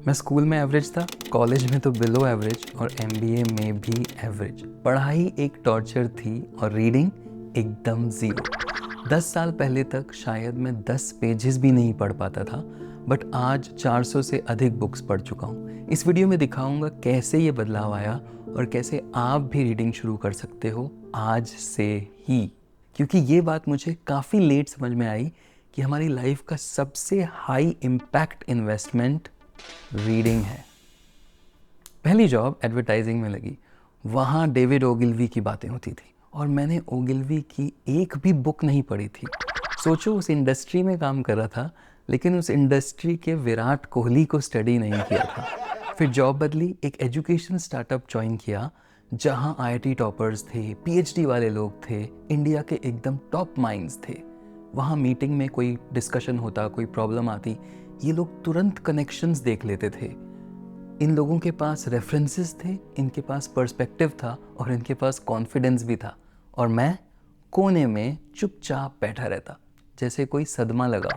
मैं स्कूल में एवरेज था, कॉलेज में तो बिलो एवरेज और एमबीए में भी एवरेज। पढ़ाई एक टॉर्चर थी और रीडिंग एकदम ज़ीरो। 10 साल पहले तक शायद मैं 10 पेजेस भी नहीं पढ़ पाता था, बट आज 400 से अधिक बुक्स पढ़ चुका हूँ। इस वीडियो में दिखाऊंगा कैसे ये बदलाव आया और कैसे आप भी रीडिंग शुरू कर सकते हो आज से ही। क्योंकि ये बात मुझे काफ़ी लेट समझ में आई कि हमारी लाइफ का सबसे हाई इम्पैक्ट इन्वेस्टमेंट रीडिंग है। पहली जॉब एडवर्टाइजिंग में लगी। वहाँ डेविड ओगिलवी की बातें होती थी और मैंने ओगिलवी की एक भी बुक नहीं पढ़ी थी। सोचो, उस इंडस्ट्री में काम कर रहा था, लेकिन उस इंडस्ट्री के विराट कोहली को स्टडी नहीं किया था। फिर जॉब बदली, एक एजुकेशन स्टार्टअप ज्वाइन किया जहाँ आईआईटी टॉपर्स थे, पीएचडी वाले लोग थे, इंडिया के एकदम टॉप माइंड्स थे। वहाँ मीटिंग में कोई डिस्कशन होता, कोई प्रॉब्लम आती, ये लोग तुरंत कनेक्शंस देख लेते थे। इन लोगों के पास रेफरेंसेस थे, इनके पास पर्सपेक्टिव था और इनके पास कॉन्फिडेंस भी था। और मैं कोने में चुपचाप बैठा रहता, जैसे कोई सदमा लगा।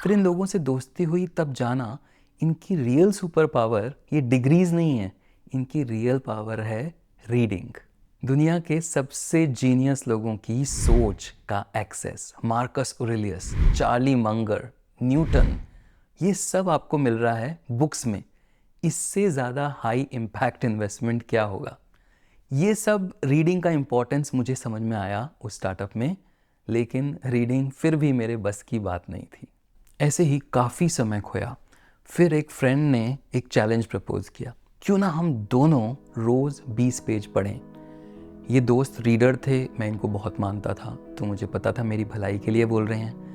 फिर इन लोगों से दोस्ती हुई, तब जाना इनकी रियल सुपर पावर ये डिग्रीज नहीं है, इनकी रियल पावर है रीडिंग। दुनिया के सबसे जीनियस लोगों की सोच का access, Marcus Aurelius, Charlie Munger, Newton, ये सब आपको मिल रहा है बुक्स में। इससे ज़्यादा हाई इम्पैक्ट इन्वेस्टमेंट क्या होगा। ये सब रीडिंग का इम्पोर्टेंस मुझे समझ में आया उस स्टार्टअप में, लेकिन रीडिंग फिर भी मेरे बस की बात नहीं थी। ऐसे ही काफ़ी समय खोया। फिर एक फ्रेंड ने एक चैलेंज प्रपोज किया, क्यों ना हम दोनों रोज़ 20 पेज पढ़ें। ये दोस्त रीडर थे, मैं इनको बहुत मानता था, तो मुझे पता था मेरी भलाई के लिए बोल रहे हैं।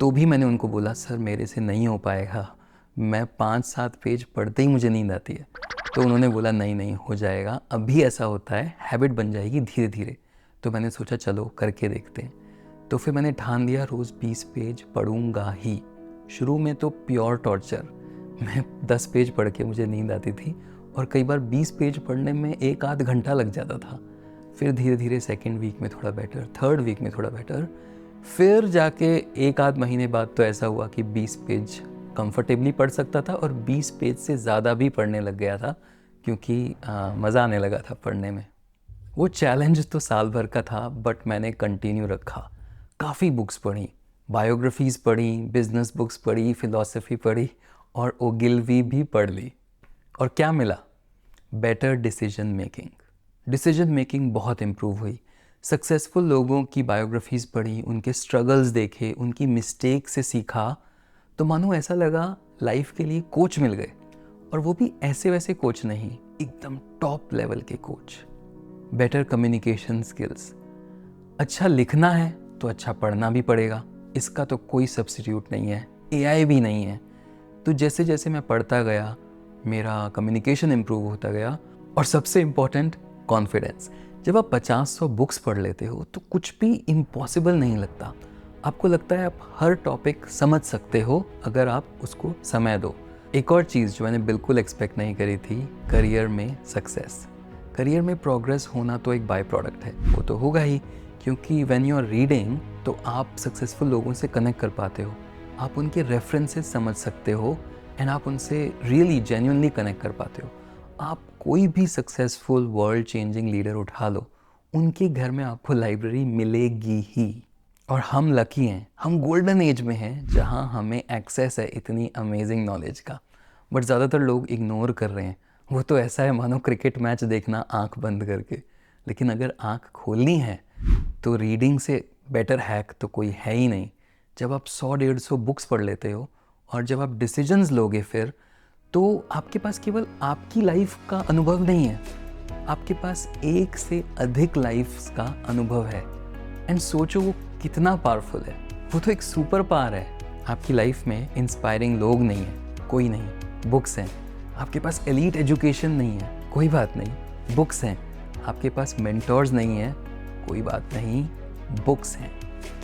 तो भी मैंने उनको बोला, सर मेरे से नहीं हो पाएगा, मैं 5-7 पेज पढ़ते ही मुझे नींद आती है। तो उन्होंने बोला नहीं नहीं हो जाएगा, अभी ऐसा होता है, हैबिट बन जाएगी धीरे धीरे। तो मैंने सोचा चलो करके देखते हैं। तो फिर मैंने ठान लिया रोज़ 20 पेज पढ़ूंगा ही। शुरू में तो प्योर टॉर्चर, मैं 10 पेज पढ़ के मुझे नींद आती थी और कई बार 20 पेज पढ़ने में 1-आध घंटा लग जाता था। फिर धीरे धीरे सेकेंड वीक में थोड़ा बेटर, थर्ड वीक में थोड़ा बेटर, फिर जाके 1-आध महीने बाद तो ऐसा हुआ कि 20 पेज कंफर्टेबली पढ़ सकता था और 20 पेज से ज़्यादा भी पढ़ने लग गया था, क्योंकि मज़ा आने लगा था पढ़ने में। वो चैलेंज तो साल भर का था, बट मैंने कंटिन्यू रखा। काफ़ी बुक्स पढ़ी, बायोग्राफीज़ पढ़ी, बिजनेस बुक्स पढ़ी, फ़िलॉसफी पढ़ी और ओगिलवी भी पढ़ ली। और क्या मिला? Better decision making. Decision making बहुत इम्प्रूव हुई। सक्सेसफुल लोगों की बायोग्राफीज़ पढ़ी, उनके स्ट्रगल्स देखे, उनकी मिस्टेक से सीखा, तो मानो ऐसा लगा लाइफ के लिए कोच मिल गए। और वो भी ऐसे वैसे कोच नहीं, एकदम टॉप लेवल के कोच। Better communication skills. अच्छा लिखना है तो अच्छा पढ़ना भी पड़ेगा, इसका तो कोई सब्स्टिट्यूट नहीं है, एआई भी नहीं है। तो जैसे जैसे मैं पढ़ता गया, मेरा कम्युनिकेशन इम्प्रूव होता गया और सबसे इम्पॉर्टेंट कॉन्फिडेंस। जब आप 50-100 बुक्स पढ़ लेते हो तो कुछ भी इम्पॉसिबल नहीं लगता। आपको लगता है आप हर टॉपिक समझ सकते हो अगर आप उसको समय दो। एक और चीज़ जो मैंने बिल्कुल एक्सपेक्ट नहीं करी थी, करियर में सक्सेस। करियर में प्रोग्रेस होना तो एक बाय प्रोडक्ट है, वो तो होगा ही, क्योंकि व्हेन यू आर रीडिंग तो आप सक्सेसफुल लोगों से कनेक्ट कर पाते हो, आप उनके रेफरेंसेस समझ सकते हो एंड आप उनसे रियली जेन्युइनली कनेक्ट कर पाते हो। आप कोई भी सक्सेसफुल वर्ल्ड चेंजिंग लीडर उठा लो, उनके घर में आपको लाइब्रेरी मिलेगी ही। और हम लकी हैं, हम गोल्डन एज में हैं जहां हमें एक्सेस है इतनी अमेजिंग नॉलेज का। बट ज़्यादातर लोग इग्नोर कर रहे हैं। वो तो ऐसा है मानो क्रिकेट मैच देखना आंख बंद करके। लेकिन अगर आंख खोलनी है तो रीडिंग से बेटर हैक तो कोई है ही नहीं। जब आप 100-150 बुक्स पढ़ लेते हो और जब आप डिसीजंस लोगे फिर, तो आपके पास केवल आपकी लाइफ का अनुभव नहीं है, आपके पास एक से अधिक लाइफ का अनुभव है। एंड सोचो वो कितना पावरफुल है। वो तो एक सुपर पावर है। आपकी लाइफ में इंस्पायरिंग लोग नहीं है, कोई नहीं, बुक्स हैं। आपके पास एलीट एजुकेशन नहीं है, कोई बात नहीं, बुक्स हैं। आपके पास मेंटोर्स नहीं है, कोई बात नहीं, बुक्स हैं।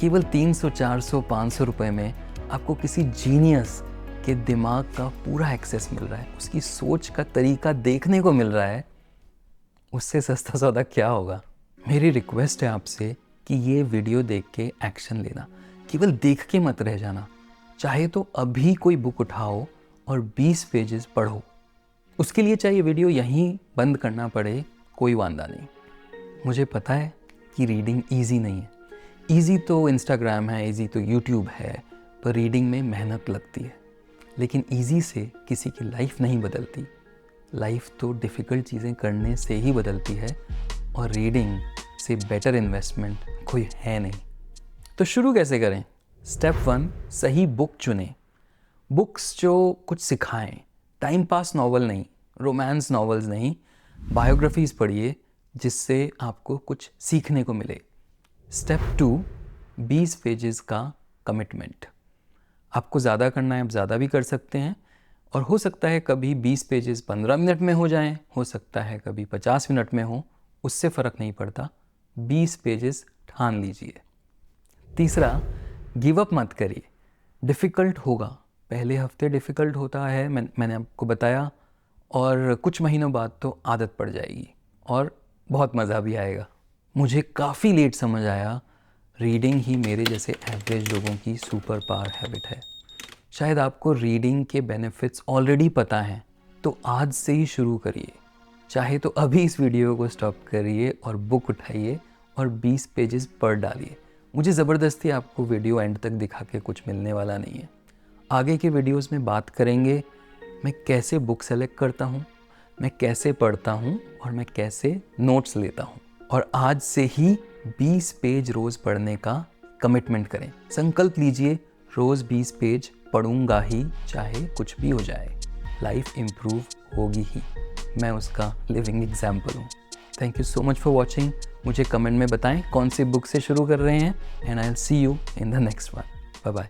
केवल 300-400-500 रुपए में आपको किसी जीनियस के दिमाग का पूरा एक्सेस मिल रहा है, उसकी सोच का तरीका देखने को मिल रहा है। उससे सस्ता सौदा क्या होगा। मेरी रिक्वेस्ट है आपसे कि ये वीडियो देख के एक्शन लेना, केवल देख के मत रह जाना। चाहे तो अभी कोई बुक उठाओ और 20 पेजेस पढ़ो। उसके लिए चाहे वीडियो यहीं बंद करना पड़े, कोई वांदा नहीं। मुझे पता है कि रीडिंग ईजी नहीं है। ईजी तो इंस्टाग्राम है, ईजी तो यूट्यूब है, पर रीडिंग में मेहनत लगती है। लेकिन ईजी से किसी की लाइफ नहीं बदलती। लाइफ तो डिफ़िकल्ट चीज़ें करने से ही बदलती है, और रीडिंग से बेटर इन्वेस्टमेंट कोई है नहीं। तो शुरू कैसे करें? स्टेप 1, सही बुक चुनें। बुक्स जो कुछ सिखाएं, टाइम पास नॉवल नहीं, रोमांस नॉवेल्स नहीं, बायोग्राफीज़ पढ़िए जिससे आपको कुछ सीखने को मिले। स्टेप 2, 20 पेजेस का कमिटमेंट। आपको ज़्यादा करना है, आप ज़्यादा भी कर सकते हैं, और हो सकता है कभी 20 पेजेस 15 मिनट में हो जाएं, हो सकता है कभी 50 मिनट में हो, उससे फ़र्क नहीं पड़ता। 20 पेजेस ठान लीजिए। तीसरा, गिव अप मत करिए। डिफ़िकल्ट होगा, पहले हफ्ते डिफ़िकल्ट होता है, मैंने आपको बताया, और कुछ महीनों बाद तो आदत पड़ जाएगी और बहुत मज़ा भी आएगा। मुझे काफ़ी लेट समझ आया, रीडिंग ही मेरे जैसे एवरेज लोगों की सुपर पावर हैबिट है। शायद आपको रीडिंग के बेनिफिट्स ऑलरेडी पता हैं, तो आज से ही शुरू करिए। चाहे तो अभी इस वीडियो को स्टॉप करिए और बुक उठाइए और 20 पेजेस पढ़ डालिए। मुझे ज़बरदस्ती आपको वीडियो एंड तक दिखा के कुछ मिलने वाला नहीं है। आगे के वीडियोस में बात करेंगे मैं कैसे बुक सेलेक्ट करता हूँ, मैं कैसे पढ़ता हूँ, और मैं कैसे नोट्स लेता हूँ। और आज से ही 20 पेज रोज़ पढ़ने का कमिटमेंट करें। संकल्प लीजिए, रोज़ 20 पेज पढ़ूंगा ही, चाहे कुछ भी हो जाए। लाइफ इम्प्रूव होगी ही। मैं उसका लिविंग एग्जाम्पल हूँ। Thank you so much for watching. मुझे कमेंट में बताएं कौन सी बुक से शुरू कर रहे हैं, and I will see you in the next one. Bye bye.